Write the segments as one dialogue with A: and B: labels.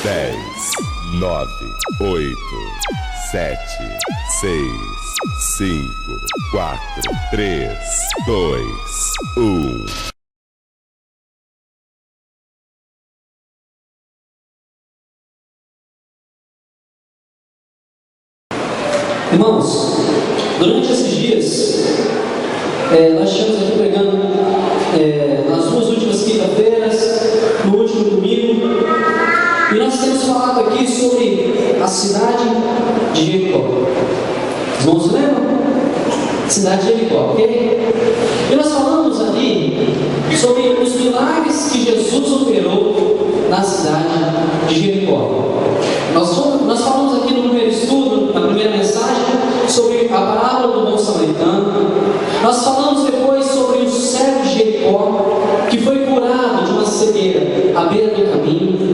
A: 10, 9, 8, 7, 6, 5, 4, 3, 2, 1.
B: Irmãos, durante esses dias, nós estivemos aqui pregando nas duas últimas quinta-feiras, no último domingo, e nós temos falado aqui sobre a cidade de Jericó. Os irmãos lembram? Cidade de Jericó, ok? E nós falamos ali sobre os milagres que Jesus operou na cidade de Jericó. Nós falamos aqui no primeiro estudo, na primeira mensagem, sobre a parábola do bom samaritano. Nós falamos depois sobre o cego de Jericó, que foi curado de uma cegueira à beira do caminho.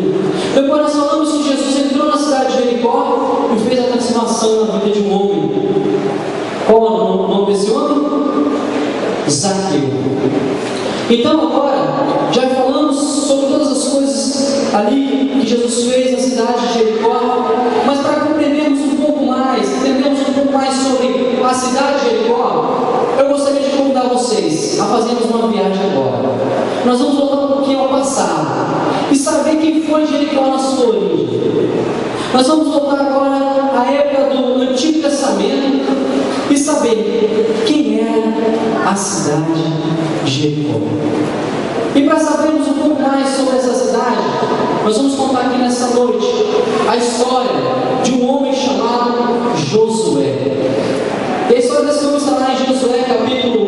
B: Depois nós falamos que Jesus entrou na cidade de Jericó e fez a transformação na vida de um homem. Qual é o nome desse homem? Zaqueu. Então agora, já falamos sobre todas as coisas ali que Jesus fez na cidade de Jericó, mas para compreendermos um pouco mais, entendermos um pouco mais sobre a cidade de Jericó, eu gostaria de convidar vocês a fazermos uma viagem agora. Nós vamos voltar um pouquinho ao passado e saber quem foi Jericó na sua origem. Nós vamos voltar agora à época do Antigo Testamento e saber quem era a cidade de Jericó. E para sabermos um pouco mais sobre essa cidade, nós vamos contar aqui nessa noite a história de um homem chamado Josué. E a história desse homem está lá em Josué capítulo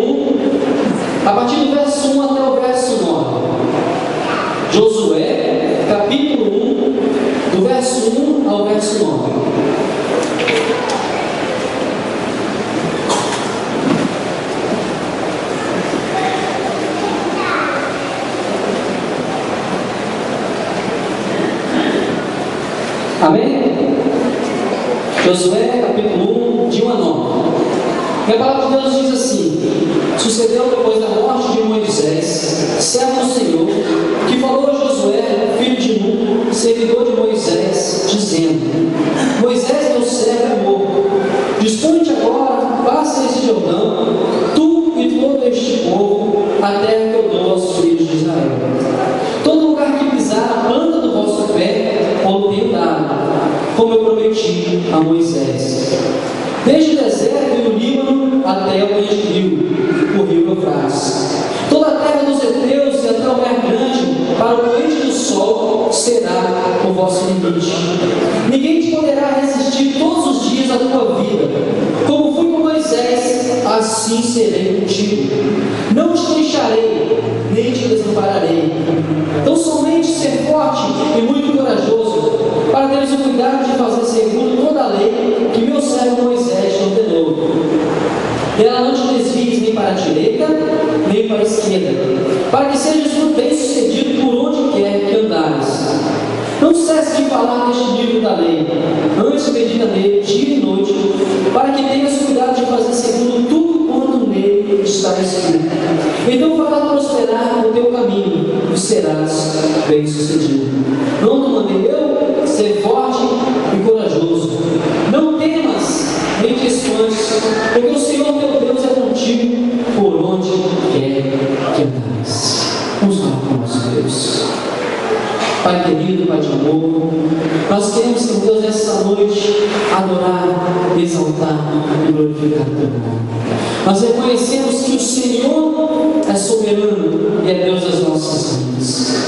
B: 1, a partir do verso 1 até o verso 9. Josué capítulo 1, do verso 1 ao verso 9. Amém? Josué capítulo 1, de 1 a 9. E a palavra de Deus diz assim: sucedeu depois da morte de Moisés, servo do Senhor, que falou a Josué, filho de Nun, servidor de Moisés, dizendo: Moisés, meu servo, é morto. Dispõe-te agora, passa este Jordão, tu e todo este povo, a terra que eu dou aos filhos de Israel. Todo lugar que pisar a planta do vosso pé, eu tenho dado, como eu prometi a Moisés. Desde o deserto e o Líbano até o grande rio, o rio Eufrates. Toda a terra dos heteus e até o mar grande, para o poente do sol, será o vosso limite. Ninguém te poderá resistir todos os dias da tua vida. Como fui com Moisés, assim serei contigo. Não te deixarei, nem te desampararei. Então somente ser forte e muito corajoso, para teres o cuidado de fazer segundo toda a lei que meu servo Moisés te ordenou. Dela não te desvies nem para a direita, nem para a esquerda, para que sejas bem sucedido por onde quer que andares. Não cesse de falar neste livro da lei, antes medita nele dia e noite, para que tenhas cuidado de fazer segundo tudo quanto nele está escrito. Então fará prosperar o teu caminho e serás bem sucedido. Não te mandei eu ser forte e corajoso. Não temas, nem te espantes, porque o Senhor teu Deus é contigo por onde quer que andares. Vamos falar com o nosso Deus. Pai querido, Pai de amor, nós queremos, Senhor Deus, nessa noite adorar, exaltar e glorificar o teu nome. Nós reconhecemos que o Senhor é soberano e é Deus das nossas vidas.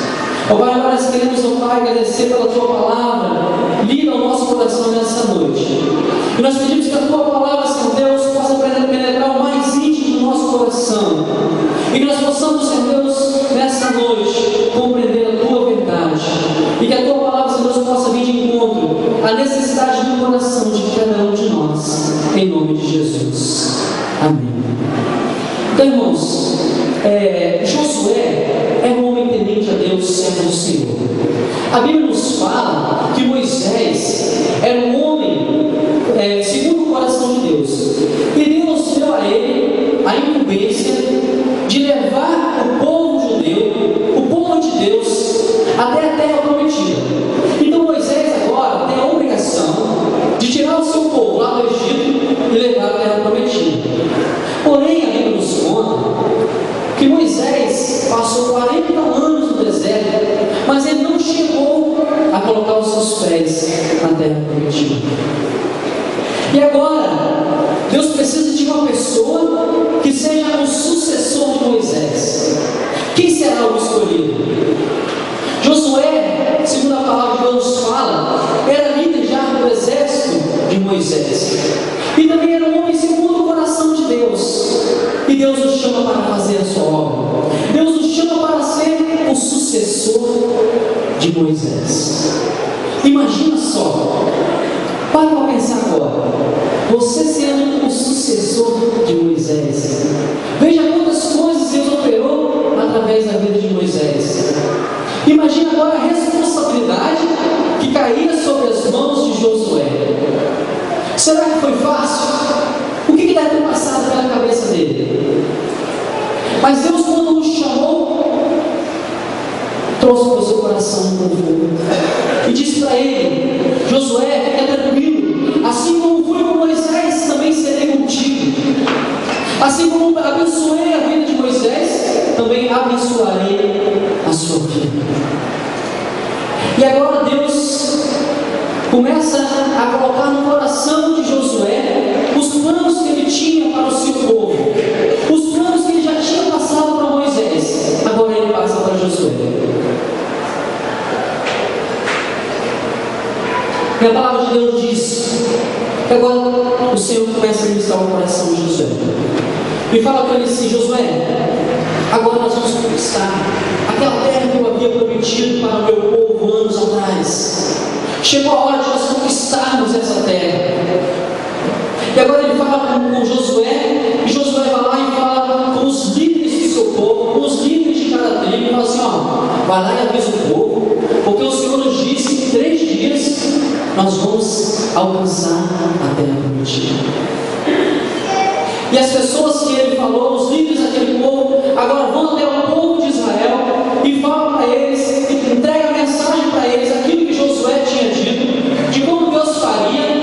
B: Ó Pai, nós queremos, ó Pai, agradecer pela tua palavra lida ao nosso coração nessa noite. E nós pedimos que a tua palavra, Senhor Deus, possa penetrar o mais íntimo do nosso coração. E que nós possamos, Senhor Deus, nessa noite, compreender a tua verdade. E que a tua palavra, Senhor Deus, possa vir de encontro à necessidade do coração de cada um de nós. Em nome de Jesus. Amém. Então, irmãos, Josué era um homem temente a Deus, servo do Senhor. A Bíblia nos fala que Moisés era um homem segundo o coração de Deus. E Deus deu a ele a incumbência de levar o povo judeu, o povo de Deus, até a terra prometida. Então Moisés colocar os seus pés na terra prometida. E agora, Deus precisa de uma pessoa que seja o sucessor de Moisés. Quem será o escolhido? Josué, segundo a palavra de Deus nos fala, era líder já do exército de Moisés. E também era um homem segundo o coração de Deus. E Deus nos chama para fazer a sua obra. Deus nos chama para ser o sucessor de Moisés. Imagina só. Para pensar agora. Você sendo o sucessor de Moisés. Veja quantas coisas Deus operou através da vida de Moisés. Imagina agora a responsabilidade que caía sobre as mãos de Josué. Será que foi fácil? O que deve ter passado pela cabeça dele? Mas Deus, quando o chamou, trouxe para o seu coração um conforto e disse para ele: Josué, fica tranquilo, assim como fui com Moisés, também serei contigo. Assim como abençoei a vida de Moisés, também abençoarei a sua vida. E agora Deus começa a colocar no coração de Josué os planos que ele tinha para o seu povo, os planos que ele já tinha passado para Moisés. Agora ele passa para Josué. E a palavra de Deus diz que agora o Senhor começa a ministrar o coração de Josué e fala para ele assim: Josué, agora nós vamos conquistar aquela terra que eu havia prometido para o meu povo anos atrás. Chegou a hora de nós conquistarmos essa terra. E agora ele fala com Josué, e Josué vai lá e fala com os líderes do seu povo, com os líderes de cada tribo, e fala assim: ó, vai lá e avisa o povo, porque o Senhor nos disse que em 3 dias nós vamos alcançar a terra prometida. E as pessoas que ele falou, os líderes daquele povo, agora vão até o povo de Israel e falam para eles, entrega a mensagem para eles, aquilo que Josué tinha dito, de como Deus faria.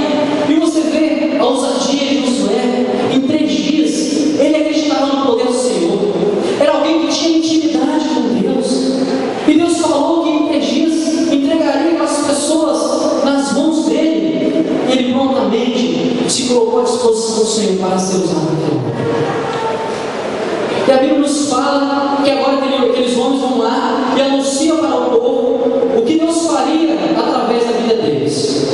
B: E você vê a ousadia de Josué. Em 3 dias ele acreditava no poder do Senhor. Era alguém que tinha intimidade com Deus, e Deus falou que em 3 dias entregaria as pessoas nas mãos dele. Ele prontamente se colocou à disposição do Senhor para ser usado. E a Bíblia nos fala que agora aqueles homens vão lá e anunciam para o povo o que Deus faria através da vida deles.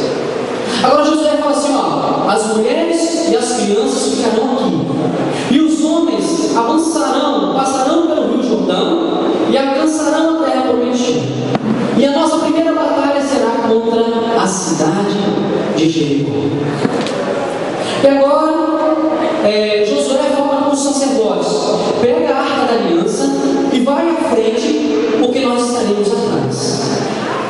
B: Agora Josué fala assim: ó, as mulheres e as crianças ficarão aqui, e os homens avançarão, passarão pelo Rio Jordão e alcançarão a terra prometida. E a nossa primeira batalha será contra a cidade de Jericó. E agora Josué fala com os sacerdotes: pega a arca da aliança e vai à frente, porque nós estaremos atrás.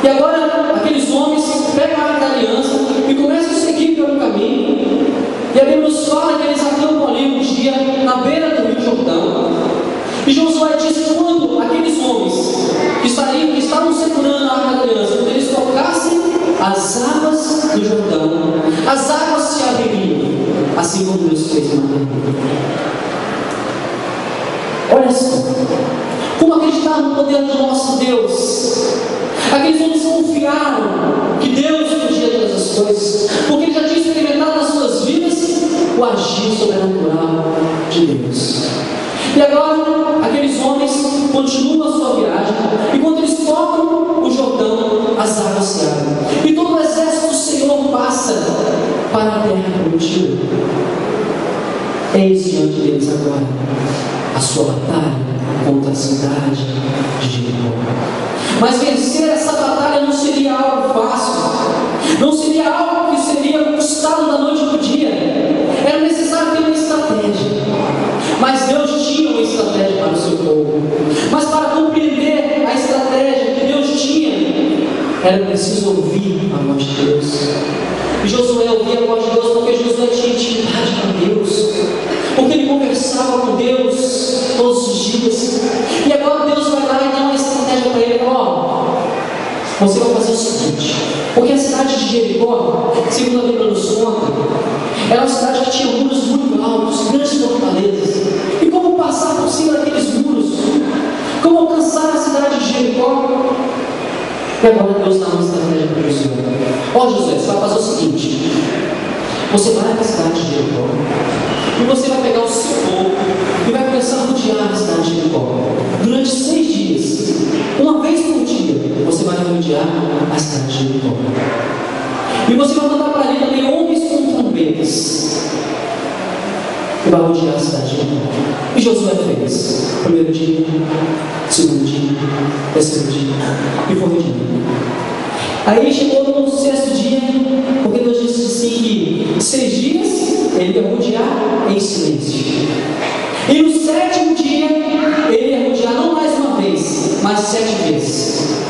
B: E agora aqueles homens pegam a arca da aliança e começam a seguir pelo caminho. E a Bíblia nos fala que eles acampam ali um dia na beira do Rio Jordão. E Josué diz que quando aqueles homens que estavam segurando a arca da aliança, quando eles tocassem as águas do Jordão, as águas se abririam, assim como Deus fez na terra. Olha só, como acreditar no poder do nosso Deus. Aqueles homens confiaram que Deus podia todas as coisas, porque Ele já tinha experimentado nas suas vidas o agir sobrenatural de Deus. E agora, aqueles homens continuam a sua viagem, e quando eles tocam o Jordão, as águas se abrem, e todo o exército do Senhor passa para a terra prometida. Eis diante deles agora a sua batalha contra a cidade de Jericó. Mas vencer essa batalha não seria algo fácil, não seria algo que seria conquistado da noite para o dia. Era necessário ter uma estratégia, mas Deus tinha uma estratégia para o seu povo. Mas para compreender a estratégia que Deus tinha, era preciso ouvir a voz de Deus. E Josué ouvia a voz de Deus porque Josué tinha intimidade com Deus, porque ele conversava com Deus todos os dias. E agora Deus vai lá e dá uma estratégia para ele: ó, você vai fazer o seguinte, porque a cidade de Jericó, segundo a Bíblia nos conta, era uma cidade que tinha muros muito altos, grandes fortalezas. E como passar por cima daqueles muros? Como alcançar a cidade de Jericó? E agora Deus dá uma estratégia Ó Josué, você vai fazer o seguinte: você vai para a cidade de Jericó, e você vai pegar o seu povo e vai começar a rodear a cidade de Jericó durante 6 dias. Uma vez por dia você vai rodear a cidade de Jericó, e você vai mandar para ali também homens com trombetas e vai rodear a cidade de Jericó. E Josué fez: primeiro dia, segundo dia, terceiro dia, e foi rodeando. Aí chegou no 6º dia, porque Deus disse assim que 6 dias ele ia rodear em silêncio. E no 7º dia ele ia rodear não mais uma vez, mas 7 vezes.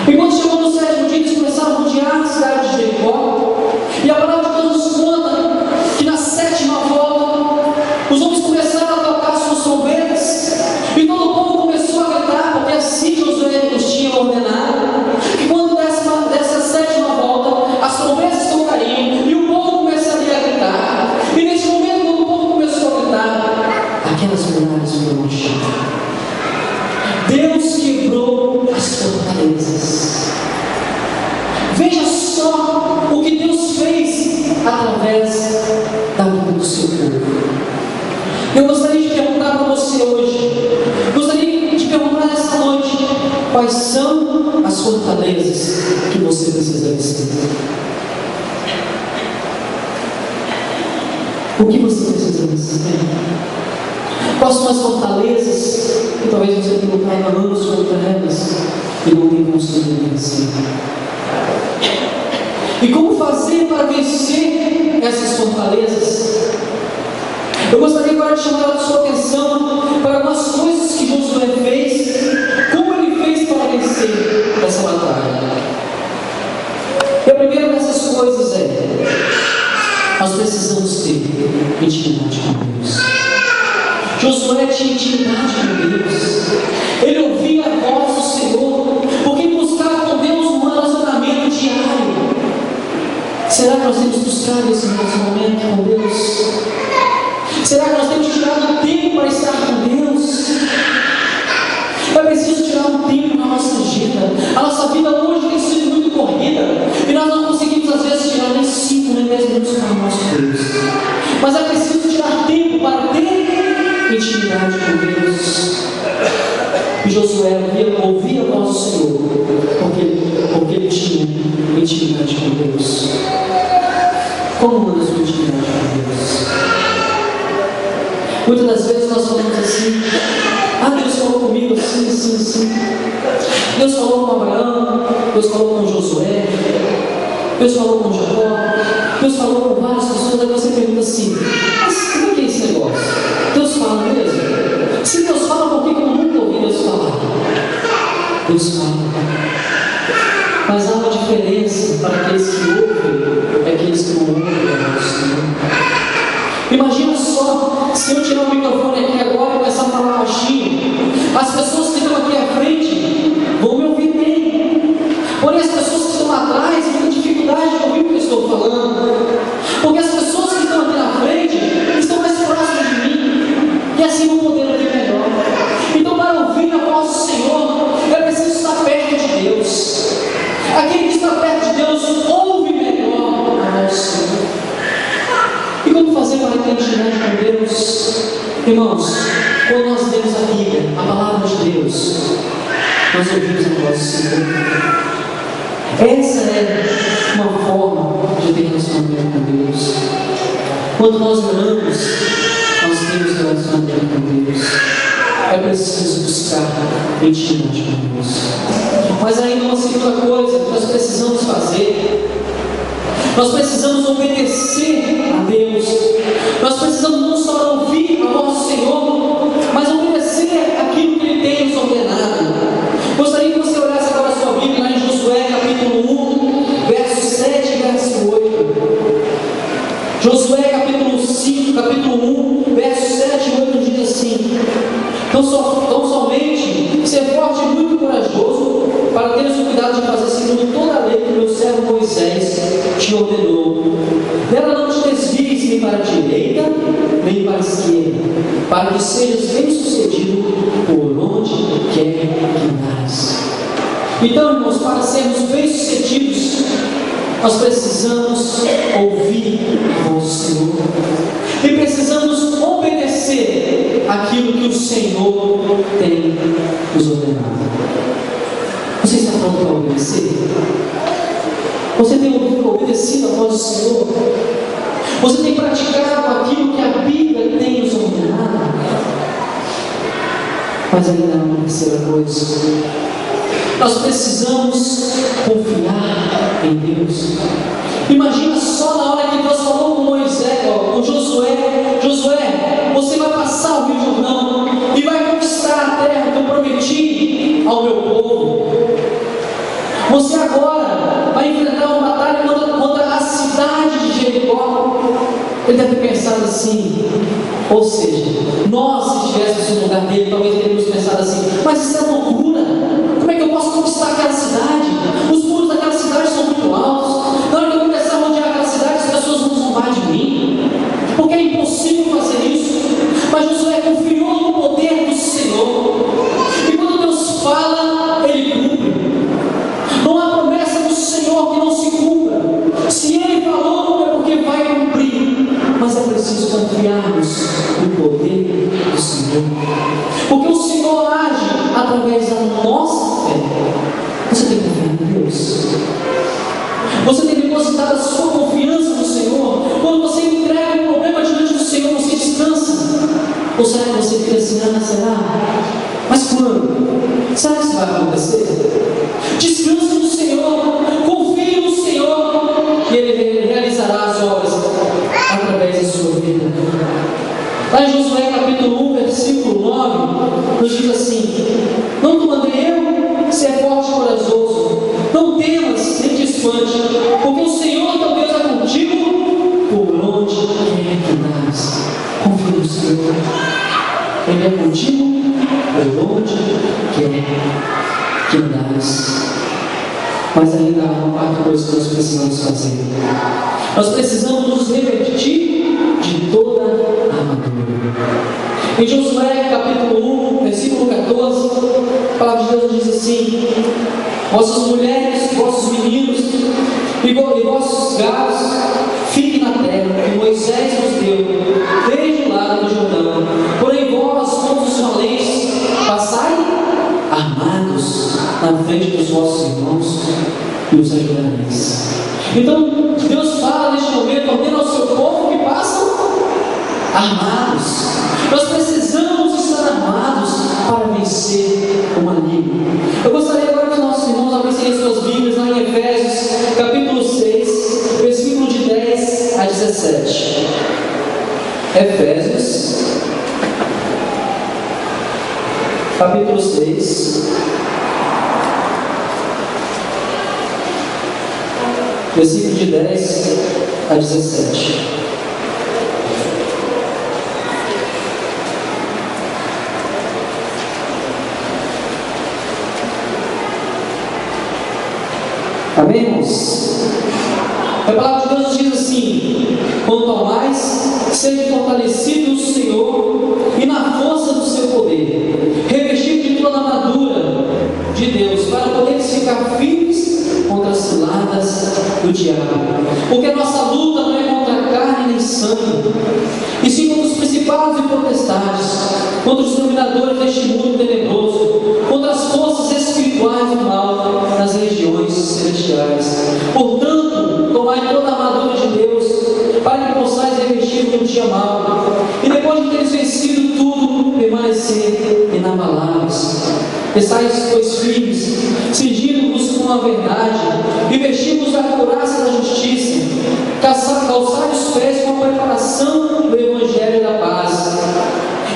B: E quando chegou no 7º dia, eles começaram a rodear a cidade de Jericó. E a palavra de Deus nos conta que na 7ª volta, os homens começaram a tocar suas trombetas, e todo o povo começou a gritar, porque assim Josué os tinha ordenado. E quando dessa 7ª volta, as trombetas tocariam, e o povo começaria a gritar. E nesse momento, quando o povo começou a gritar, aquelas muralhas foram achadas. Deus quebrou as fortalezas. Veja só o que Deus fez através da vida do seu povo. Eu gostaria de perguntar para você hoje, gostaria de perguntar nessa noite, quais são as fortalezas que você precisa vencer? O que você precisa vencer? Quais são as fortalezas que talvez você tenha lutado anos contra elas e não tenha conseguido vencer? E como fazer para vencer essas fortalezas? Eu gostaria agora de chamar a sua atenção para algumas coisas que Josué fez, como ele fez para vencer essa batalha. E a primeira dessas coisas é: nós precisamos ter intimidade com Deus. Josué tinha intimidade com Deus. Ele ouvia a voz do Senhor, porque buscava com Deus um relacionamento diário. Será que nós temos buscado esse relacionamento com Deus? Será que nós temos tirado tempo para estar com Deus? É preciso tirar um tempo na nossa agenda. A nossa vida hoje tem sido muito corrida, e nós não conseguimos às vezes tirar nem 5, nem 10 minutos para o nosso Deus. Mas é preciso tirar tempo para ter intimidade com Deus. E Josué ouvia a voz do Senhor, porque ele tinha intimidade com Deus. Como anda a sua intimidade com Deus? Muitas das vezes nós falamos assim: Deus falou comigo assim, assim, assim. Deus falou com Abraão, Deus falou com Josué, Deus falou com Jacó, Deus falou com várias pessoas. Aí você pergunta assim: mas como é que é esse negócio? Deus fala mesmo? Se Deus fala, por que eu nunca ouvi Deus falar? Deus fala. Mas há uma diferença para aqueles que ouvem e aqueles que não ouvem a voz do Senhor. Imagina só, se eu tirar o microfone aqui agora e começar a falar baixinho, as pessoas que estão aqui à frente vão me ouvir bem. Porém, as pessoas que estão atrás têm dificuldade de ouvir o que eu estou falando, porque as pessoas que estão aqui na frente estão mais próximas de mim, e assim vão poder ouvir melhor. Então, para ouvir a voz do Senhor, é preciso estar perto de Deus. Aquele que está perto de Deus ouve melhor a voz do Senhor. E como fazer para ter intimidade com Deus? Irmãos, quando nós lemos a Bíblia, a palavra de Deus, nós ouvimos a voz do Senhor. Essa é uma forma de ter relacionamento com Deus. Quando nós oramos, nós temos relacionamento com Deus. É preciso buscar intimidade com Deus. Mas ainda uma segunda coisa que nós precisamos fazer: nós precisamos obedecer a Deus. Nós precisamos não só ouvir a voz do Senhor, mas obedecer aquilo que Ele tem nos ordenado. Gostaria que você olhasse agora a sua Bíblia, lá em Josué capítulo 1, verso 7 e verso 8. Josué capítulo 1, verso 7 e 8 diz assim: Então somente ser forte e muito corajoso, para teres o cuidado de fazer segundo toda a lei que meu servo Moisés te ordenou. Dela não te desvies nem para a direita, nem para a esquerda, para que sejas bem sucedido por onde quer que andares. Então, irmãos, para sermos bem sucedidos, Nós precisamos ouvir a voz do Senhor e precisamos obedecer aquilo que o Senhor tem nos ordenado. Você está pronto para obedecer? Você tem obedecido a voz do Senhor? Você tem praticado aquilo que a Bíblia tem nos ordenado? Mas ainda há uma terceira coisa. Nós precisamos confiar em Deus. Imagina só na hora que Deus falou com Moisés, com Josué: Josué, você vai passar o Rio Jordão e vai conquistar a terra que eu prometi ao meu povo. Você agora vai enfrentar uma batalha contra a cidade de Jericó. Ele deve ter pensado assim, ou seja, nós, se estivéssemos no lugar dele, talvez teríamos pensado assim: mas isso é loucura, como é que eu posso conquistar aquela cidade? Os muros daquela cidade são muito altos. Na hora que eu começar a rodear aquela cidade, as pessoas vão zombar de mim, porque é impossível fazer isso. Mas Josué confiou no poder do Senhor, e quando Deus fala, Ele cumpre. Não há promessa do Senhor que não se cumpra. Se Ele falou, é porque vai cumprir. Mas é preciso confiarmos no poder do Senhor, porque o Senhor age através da nossa fé. Você tem que confiar em Deus. Você tem que depositar a sua confiança no Senhor. Quando você entrega um problema diante do Senhor, você descansa. Ou será que você fica assim: será? Mas quando? Será que isso vai acontecer? Descanse no Senhor, confie no Senhor, e Ele realizará as obras através da sua vida. Lá em Josué capítulo 1, versículo 9, nos diz assim: não te mandei eu ser forte e corajoso, não temas nem te espante, porque o Senhor teu Deus é contigo por onde quer que andares. Confie no Senhor, Ele é contigo por onde quer que andares. Mas ainda há uma quarta coisa que nós precisamos fazer. Nós precisamos nos revestir de toda a armadura. Em Josué capítulo 1, versículo 14, a palavra de Deus diz assim: vossas mulheres, vossos meninos e vossos gados fiquem na terra que Moisés vos deu, desde o lado do Jordão. Porém vós, todos os valentes, passai armados na frente dos vossos irmãos e os ajudareis. Então Deus fala neste momento, ordena ao seu povo que passam armados. Nós precisamos estar armados para vencer o maligno. Eu gostaria agora que os nossos irmãos abrissem as suas Bíblias lá em Efésios capítulo 6, versículo de 10 a 17. Efésios capítulo 6, versículo de 10 a 17. Amém, irmãos? A palavra de Deus nos diz assim: quanto ao mais, sejam fortalecidos no Senhor e na força do seu poder, revestidos de toda a armadura de Deus, para poder ficar firmes contra as ciladas do diabo. Porque a nossa luta não é contra a carne nem sangue, e sim contra os principados e potestades, contra os dominadores deste mundo tenebroso, contra as forças espirituais do mal nas regiões celestiais. Portanto, tomai toda a armadura de Deus, para que possais revestir no dia mau, e depois de teres vencido tudo, permanecer inabaláveis. Estais, pois, firmes, cingindo-vos com a verdade, e vestimos da couraça da justiça, calçai os pés com a preparação do Evangelho da paz,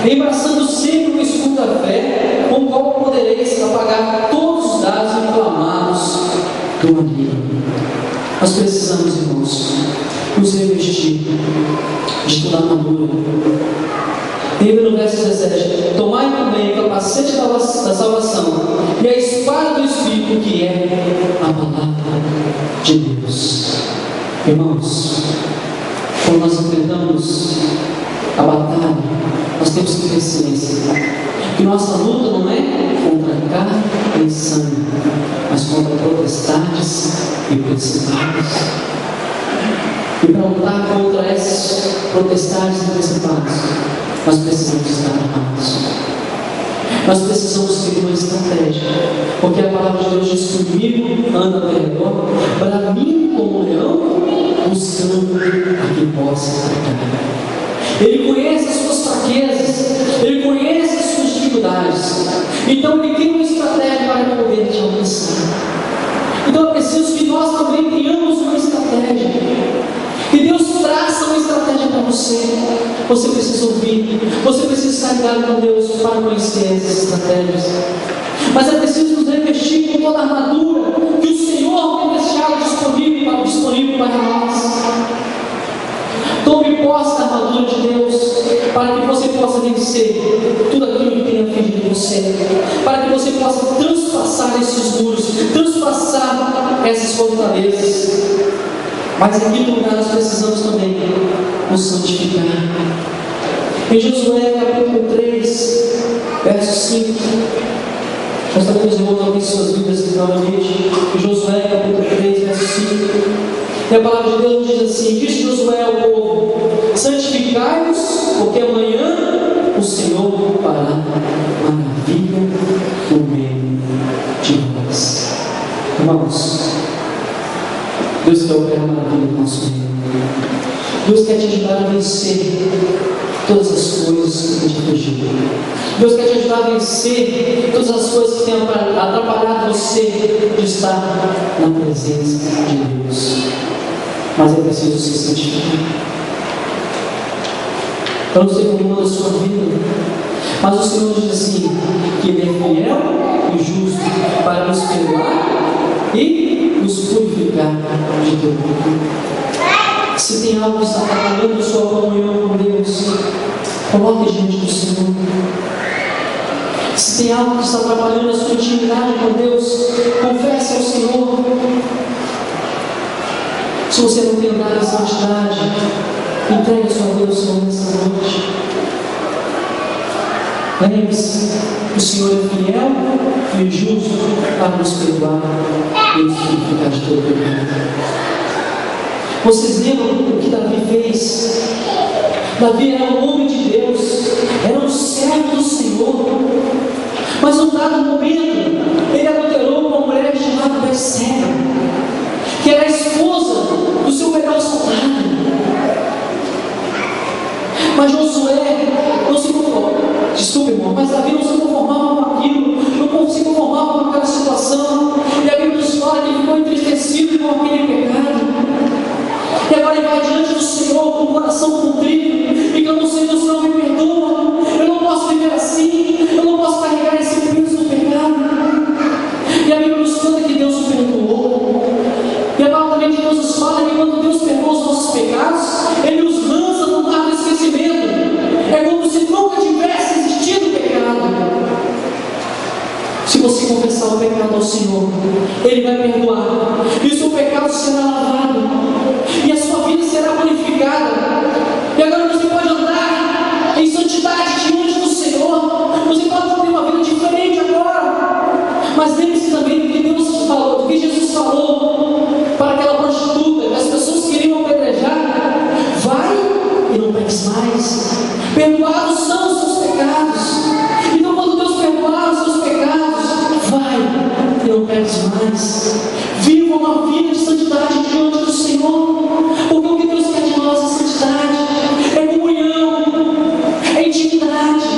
B: embraçando sempre o escudo da fé, com o qual podereis apagar todos os dados inflamados do maligno. Nós precisamos, irmãos, nos revestir de toda a armadura. Lembra no verso 17: tomai também o capacete da salvação e a espada do Espírito, que é a palavra de Deus. Irmãos, quando nós enfrentamos a batalha, nós temos que ter ciência que nossa luta não é contra carne nem sangue, mas contra potestades, e principados. E para lutar contra esses potestades e principados, nós precisamos estar armados. Nós precisamos ter uma estratégia, porque a palavra de Deus diz que o inimigo anda ao redor, bramindo como um leão, buscando a quem possa atacar. Ele conhece as suas fraquezas, ele conhece as suas dificuldades, então ele tem uma estratégia para poder te alcançar. Então é preciso que nós também tenhamos uma estratégia, que Deus traça uma estratégia para você. Você precisa ouvir, você precisa estar ligado com Deus para conhecer essas estratégias. Mas é preciso nos revestir com toda a armadura que o Senhor tem deixado disponível para nós. Tome posse da armadura de Deus, para que você possa vencer tudo aquilo que tem afligido você, para que você possa transpassar esses muros, transpassar essas fortalezas. Mas em quinto lugar, nós precisamos também nos santificar. Em Josué capítulo 3, verso 5, nós também vamos abrir suas Bíblias novamente. Josué capítulo 3, verso 5. E a palavra de Deus diz assim: disse Josué ao povo: santificai-vos, porque amanhã o Senhor fará maravilha no meio de nós. Irmãos, Deus quer operar maravilha no nosso meio. Deus quer te ajudar a vencer todas as coisas que tem te afligido. Deus quer te ajudar a vencer todas as coisas que têm atrapalhado você de estar na presença de Deus. Mas é preciso se santificar. Eu não sei como anda a sua vida, mas o Senhor diz assim: que Ele é fiel e justo para nos perdoar e nos purificar de todo pecado. Se tem algo que está atrapalhando a sua comunhão com Deus, coloque diante do Senhor. Se tem algo que está atrapalhando a sua intimidade com Deus, confesse ao Senhor. Se você não tem andado em santidade, entregue a sua vida ao Senhor nessa noite. Lembre-se, o Senhor é fiel e justo para nos perdoar e nos purificar de todo pecado. Vocês lembram o que Davi fez? Davi era um homem de Deus, era um servo do Senhor, mas num dado momento ele adulterou com uma mulher chamada Betseba, que era a esposa do seu melhor soldado. Mas Josué não se conformava, desculpe, irmão, mas Davi não se conformava com aquilo, não se conformava com aquela situação, e a Bíblia nos fala que ele ficou entristecido com aquele pecado. E agora ele vai diante do Senhor com o coração contrito e clama: Senhor, me perdoa, eu não posso viver assim, eu não posso carregar esse peso do pecado. E a Bíblia nos conta que Deus o perdoou. E a palavra também de Deus nos fala que quando Deus perdoa os nossos pecados, Ele os lança no mar do esquecimento. É como se nunca tivesse existido pecado. Se você confessar o pecado ao Senhor, Ele vai perdoar, e o seu pecado será lavado, e a sua vida será purificada. E agora você pode andar em santidade diante do Senhor. Você pode ter uma vida diferente agora. Mas lembre-se também do que Deus falou, do que Jesus falou para aquela prostituta, as pessoas queriam apedrejar: vai e não peques mais, perdoados são os seus pecados. Então quando Deus perdoar os seus pecados, vai e não peques mais. Viva uma vida de santidade diante do Senhor, porque o que Deus quer de nós é santidade, é comunhão, é intimidade.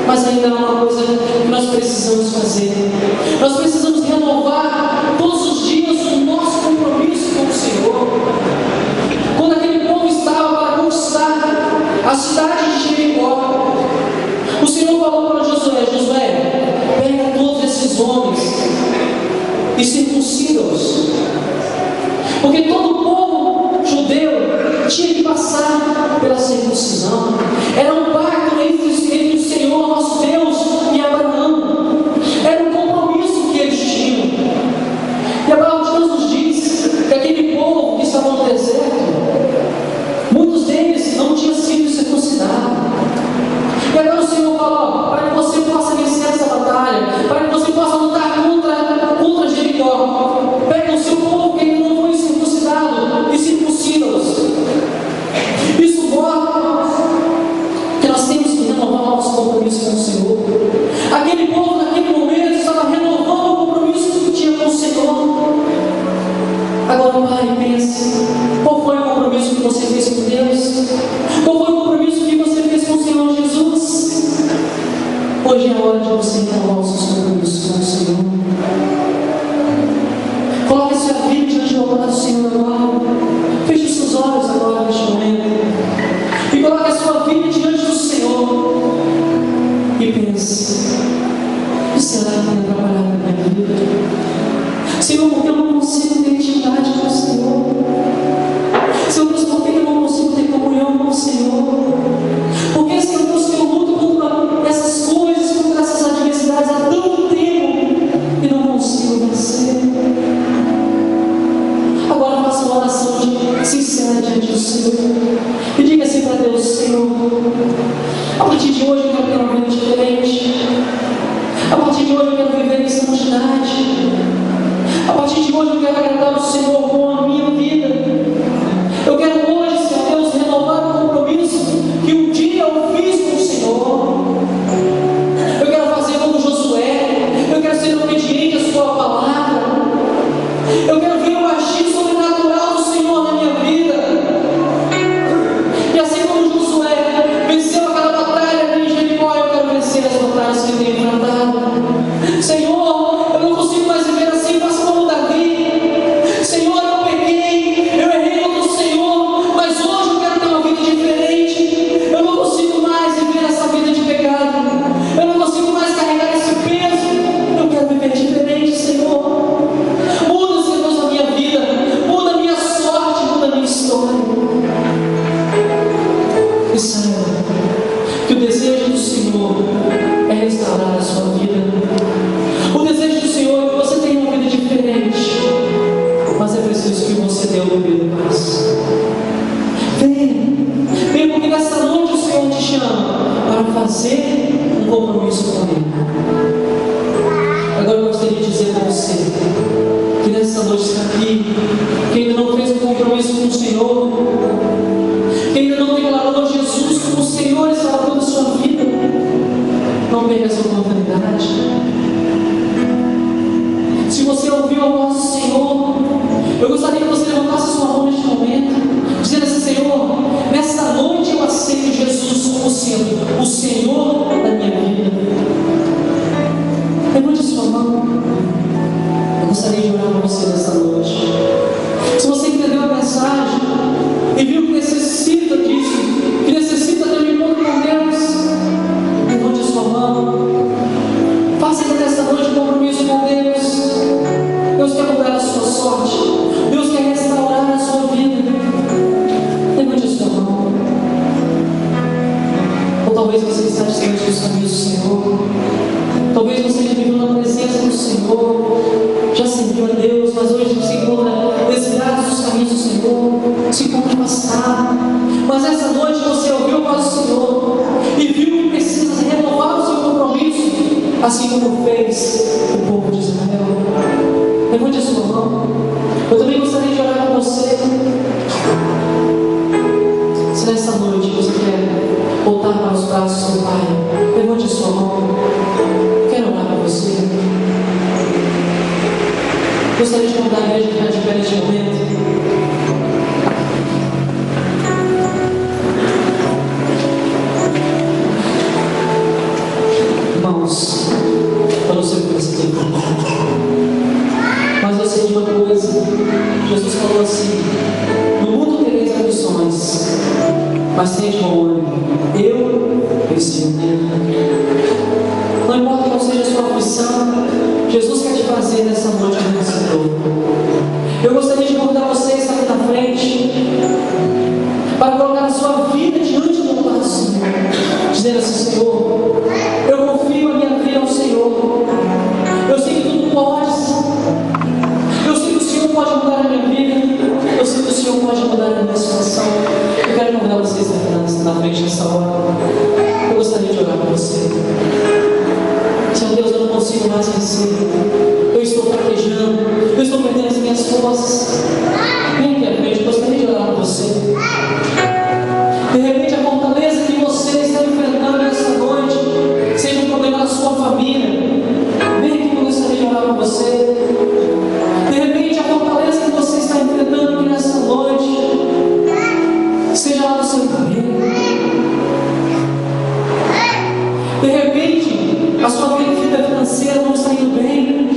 B: Mas ainda há uma coisa que nós precisamos fazer: nós precisamos renovar todos os dias o nosso compromisso com o Senhor. Quando aquele povo estava para conquistar a cidade de Jericó, o Senhor falou para Josué: Josué, pega todos esses homens e circuncida-os, porque todo o povo judeu tinha que passar pela circuncisão. Era um pacto entre o Senhor, nosso Deus, e Abraão. Era um compromisso que eles tinham. E a palavra de Deus nos diz que aquele povo que estava no deserto, muitos deles não tinham sido circuncidados. E agora o Senhor fala: para que você possa vencer essa batalha, para que você possa lutar contra Jericó, Senhor, porque eu não consigo ter intimidade com o Senhor. Senhor Deus, por que eu não consigo ter comunhão com o Senhor? Porque, Senhor Deus, que eu luto contra essas coisas, contra essas adversidades há tanto tempo e não consigo vencer. Agora faça uma oração sincera diante do Senhor e diga assim para Deus: Senhor, a partir de hoje eu quero ter uma vida diferente. A partir de hoje eu quero viver em santidade. A partir de hoje eu quero agradar o Senhor com a minha vida. Eu quero hoje, Senhor Deus, renovar o compromisso que um dia eu fiz com o Senhor. Eu quero fazer como Josué. Eu quero ser obediente à sua palavra. Eu quero ver o agir sobrenatural do Senhor na minha vida. E assim como Josué venceu aquela batalha ali em Jericó, eu quero vencer as batalhas que tenho enfrentado. Senhor, eu não consigo mais viver assim, faça como Davi. Senhor, eu peguei, eu errei contra o Senhor, mas hoje eu quero ter uma vida diferente. Eu não consigo mais viver essa vida de pecado. Eu não consigo mais carregar esse peso. Eu quero viver diferente, Senhor. Muda, Senhor Deus, a minha vida, muda a minha sorte, muda a minha história. E saiba que o desejo do Senhor é restaurar a sua vida. O desejo do Senhor é que você tenha uma vida diferente, mas é preciso que você dê o devido passo. Venha, porque nessa noite o Senhor te chama para fazer um compromisso com Ele. Agora eu gostaria de dizer para você que nessa noite está aqui, que ainda não fez um compromisso com o Senhor, que ainda não declarou Jesus como o Senhor e Salvador da sua vida. Não perca essa oportunidade. Se você ouviu a voz do Senhor, eu gostaria que você levantasse a sua mão neste momento, dizendo assim: Senhor, nessa noite eu aceito Jesus como sendo o Senhor da minha vida. Levante a sua mão. Eu gostaria de orar para você nessa noite. Se você entendeu a mensagem e viu que necessita disso, que necessita ter um encontro com Deus, levante a sua mão. Faça nessa noite um compromisso com Deus. Deus quer mudar a sua sorte. Deus quer restaurar a sua vida. Levante a sua mão. Ou talvez você está distante dos caminhos do Senhor. Talvez você já viveu na presença do Senhor, já serviu a Deus, mas hoje se encontra desviado dos caminhos do Senhor, se encontra afastado. Mas essa noite você ouviu a voz do Senhor e viu que precisa renovar o seu compromisso, assim como fez o povo de Israel. Levante a sua mão. Eu também gostaria de orar com você. Se nessa noite você quer voltar para os braços do seu Pai, levante a sua mão. Quero orar com você. Gostaria de convidar a igreja a ficar de pé neste momento. Irmãos, eu não sei o que você tem para mas eu sei de uma coisa. Jesus falou assim: no mundo tereis aflições, mas tende bom ânimo. Eu venci o mundo. Não importa qual seja a sua aflição, Jesus quer te fazer nessa noite um vencedor. Eu gostaria de convidar você a estar aqui na frente para colocar a sua vida diante do altar do Senhor, dizendo assim: Senhor, eu confio a minha vida ao Senhor. Eu sei que tudo pode. Eu sei que o Senhor pode mudar a minha vida. Eu sei que o Senhor pode mudar a minha situação. Eu quero convidar vocês a estar na frente nessa hora. Eu gostaria de orar por você. Senhor Deus, eu não consigo mais vencer. Eu estou fraquejando. Eu estou perdendo as minhas forças. Vem aqui à frente, eu gostaria de orar por você. De repente, a fortaleza que você está enfrentando nessa noite seja um problema na sua família. Vem aqui que eu gostaria de orar por você. De repente, a fortaleza que você está enfrentando aqui nessa noite seja lá no seu cabelo. De repente, a sua vida financeira não está indo bem,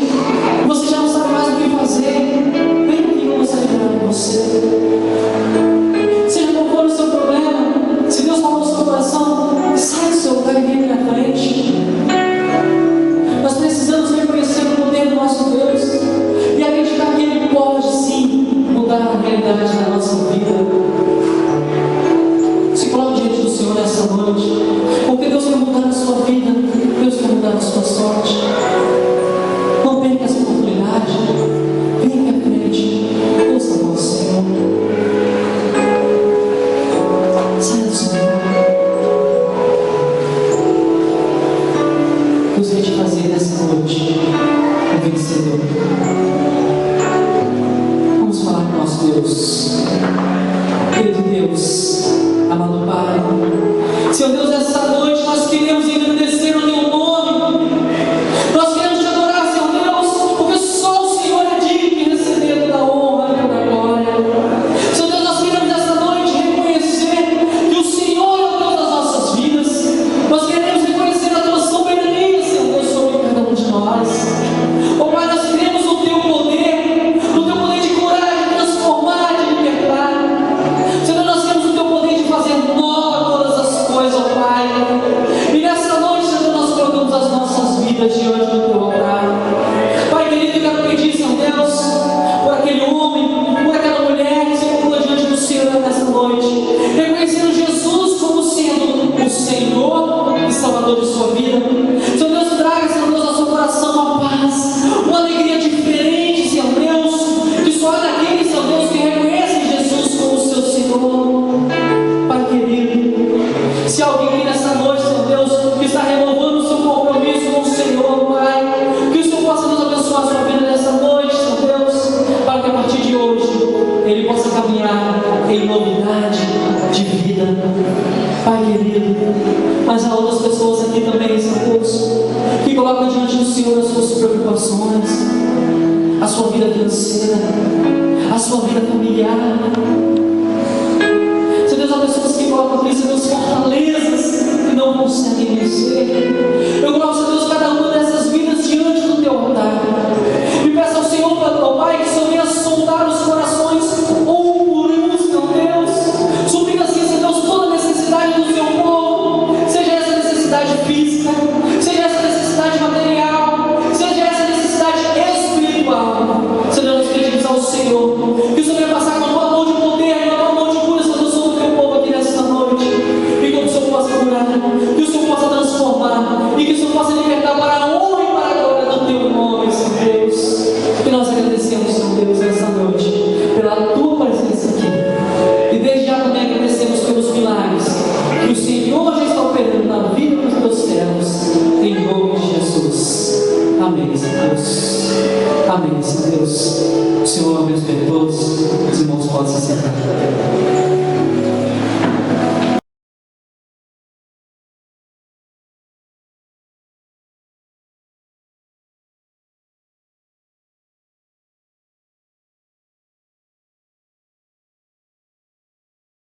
B: você já não sabe mais o que fazer. Vem aqui que eu gostaria de orar por você. Seja qual for o seu problema, se Deus falou no seu coração, sai do seu lugar e vem aqui na frente. Nós precisamos reconhecer o poder do nosso Deus. Senhor. Vamos falar com nosso Deus. Querido Deus, amado Pai, Senhor Deus, essa noite nós queremos engrandecer o Teu nome. Nós queremos te adorar, Senhor Deus, porque só o Senhor é digno de receber toda a honra e toda a glória. Senhor Deus, nós queremos nessa noite reconhecer que o Senhor é o Deus das nossas vidas. Nós queremos reconhecer a Tua soberania, Senhor Deus, sobre cada um de nós. Oh Pai, nós queremos o Teu poder de curar, de transformar, de libertar. Senhor, nós temos o Teu poder de fazer nova todas as coisas, ó Pai. E nessa noite, Senhor, nós colocamos as nossas vidas diante do Teu altar. Pai querido, eu quero pedir, Senhor Deus, por aquele homem, por aquela mulher que se colocou diante do Senhor nessa noite, reconhecendo Jesus como sendo o Senhor e Salvador de sua vida. Senhor Deus, traga, Senhor Deus, ao seu coração uma paz, uma alegria diferente, Senhor Deus, que só é daqueles, Senhor Deus, que reconhecem Jesus como seu Senhor. Pai querido, se alguém aqui nessa noite, Senhor Deus, que está renovando o seu compromisso com o Senhor, Pai, que o Senhor possa nos abençoar a sua vida nessa noite, Senhor Deus, para que a partir de hoje ele possa caminhar em novidade de vida. Pai querido, mas há outras pessoas aqui também, Senhor Deus, que colocam diante do Senhor as suas preocupações, a sua vida financeira, a sua vida familiar. Senhor Deus, há pessoas que colocam aqui, Senhor Deus, fortalezas que não conseguem vencer. Eu coloco, Senhor Deus, cada uma dessas vidas diante do Teu altar. E peço ao Senhor, ó Pai, que o Senhor venha soltar os corações um por um, Senhor Deus. Suprindo assim, Senhor Deus, toda a necessidade do Seu povo. Seja essa necessidade física, seja essa necessidade material, seja essa necessidade espiritual. Senhor, nós pedimos ao Senhor que o Senhor venha passar com a Tua mão de poder, com a Tua mão de cura, Senhor Deus, sobre o Teu povo aqui nesta noite. E que o Senhor possa curar, que o Senhor possa transformar, e que o Senhor possa libertar para a honra e para a glória do Teu nome, Senhor Deus. E nós agradecemos, Senhor Deus, nesta noite, pela Tua presença aqui. E desde já também agradecemos pelos milagres que o Senhor já está operando na vida dos Teus servos, em nome de Jesus. Amém, Senhor Deus. Amém, Senhor Deus. O Senhor abençoe a todos. Os irmãos podem se sentar.